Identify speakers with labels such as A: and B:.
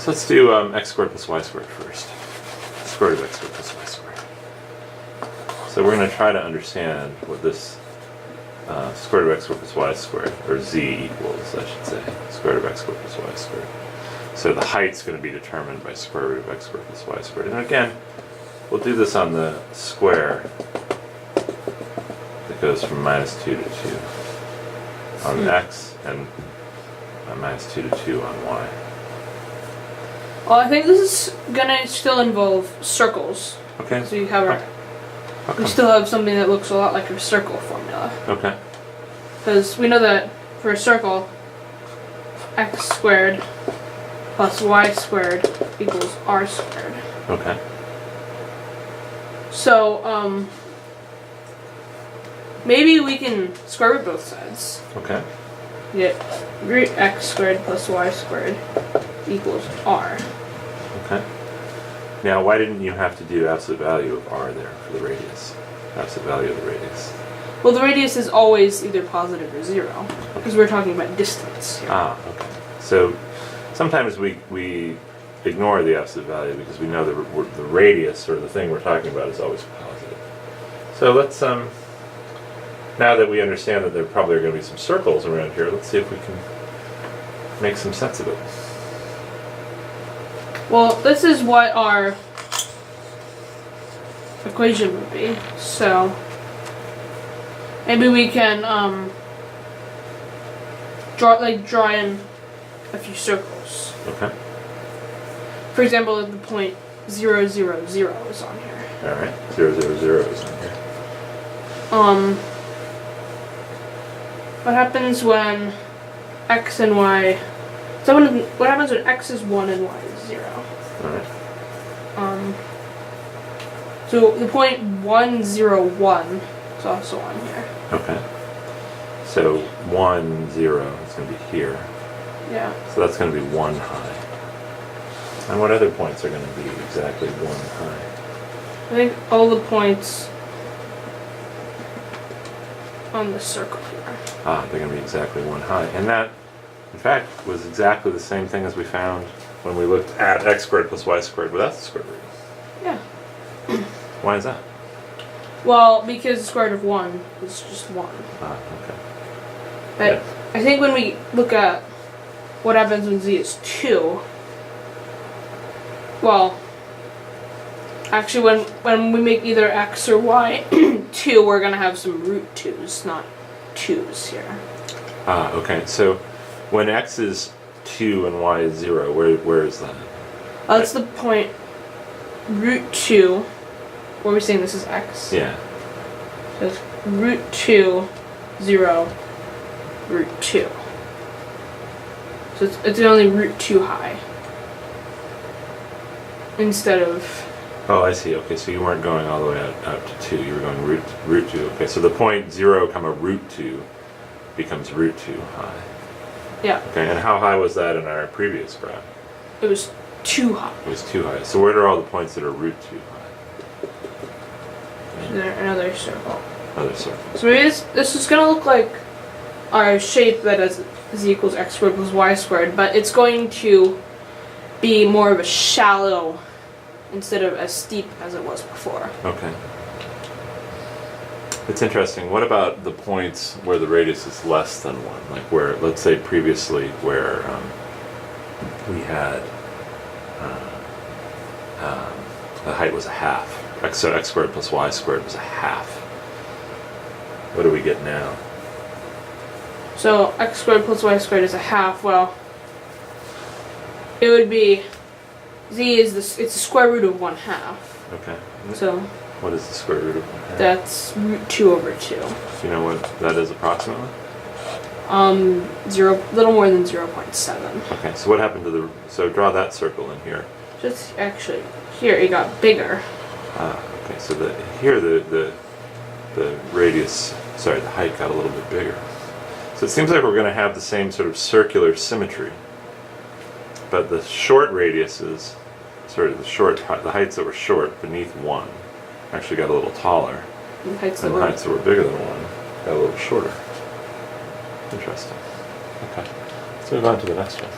A: So let's do x squared plus y squared first. Square root of x squared plus y squared. So we're going to try to understand what this square root of x squared plus y squared, or z equals, I should say, square root of x squared plus y squared. So the height's going to be determined by square root of x squared plus y squared. And again, we'll do this on the square that goes from -2 to 2 on x and -2 to 2 on y.
B: Well, I think this is gonna still involve circles.
A: Okay.
B: So you have we still have something that looks a lot like a circle formula.
A: Okay.
B: Because we know that for a circle, x squared plus y squared equals r squared.
A: Okay.
B: So, maybe we can square root both sides.
A: Okay.
B: Get root x squared plus y squared equals r.
A: Okay. Now, why didn't you have to do absolute value of r there for the radius? Absolute value of the radius.
B: Well, the radius is always either positive or 0, because we're talking about distance here.
A: Ah, okay. So sometimes we ignore the absolute value because we know the radius, or the thing we're talking about, is always positive. So let's, now that we understand that there probably are going to be some circles around here, let's see if we can make some sense of it.
B: Well, this is what our equation would be. So maybe we can draw in a few circles.
A: Okay.
B: For example, the point 0, 0, 0 is on here.
A: All right. 0, 0, 0 is on here.
B: What happens when x and y? So what happens when x is 1 and y is 0?
A: All right.
B: So the point 1, 0, 1 is also on here.
A: Okay. So 1, 0 is going to be here.
B: Yeah.
A: So that's going to be 1 high. And what other points are going to be exactly 1 high?
B: I think all the points on the circle here.
A: Ah, they're going to be exactly 1 high. And that, in fact, was exactly the same thing as we found when we looked at x squared plus y squared without the square root.
B: Yeah.
A: Why is that?
B: Well, because the square root of 1 is just 1.
A: Ah, okay.
B: But
A: Yeah.
B: I think when we look at what happens when z is 2, well, actually when we make either x or y 2, we're going to have some root 2's, not 2's here.
A: Ah, okay. So when x is 2 and y is 0, where is that?
B: That's the point root 2. What are we saying? This is x?
A: Yeah.
B: So it's root 2, 0, root 2. So it's only root 2 high. Instead of...
A: Oh, I see. Okay, so you weren't going all the way out to 2. You were going root 2. Okay, so the point 0, root 2 becomes root 2 high.
B: Yeah.
A: Okay, and how high was that in our previous graph?
B: It was 2 high.
A: It was 2 high. So where are all the points that are root 2 high?
B: Another circle.
A: Another circle.
B: So maybe this is going to look like our shape that is z equals x squared plus y squared, but it's going to be more of a shallow instead of as steep as it was before.
A: Okay. It's interesting. What about the points where the radius is less than 1? Like where, let's say previously, where we had the height was a half. So x squared plus y squared was a half. What do we get now?
B: So x squared plus y squared is a half. Well, it would be z is it's the square root of 1/2.
A: Okay.
B: So
A: what is the square root of 1/2?
B: that's root 2 over 2.
A: Do you know what that is approximately?
B: Little more than 0.7.
A: Okay. So what happened to the? So draw that circle in here.
B: Just actually here it got bigger.
A: Ah. Okay. So here the radius, sorry, the height got a little bit bigger. So it seems like we're going to have the same sort of circular symmetry, but the short radiuses, the heights that were short beneath 1 actually got a little taller,
B: And the heights
A: and
B: that
A: the
B: were
A: heights that were bigger than 1 got a little shorter. Interesting. Okay, let's move on to the next one.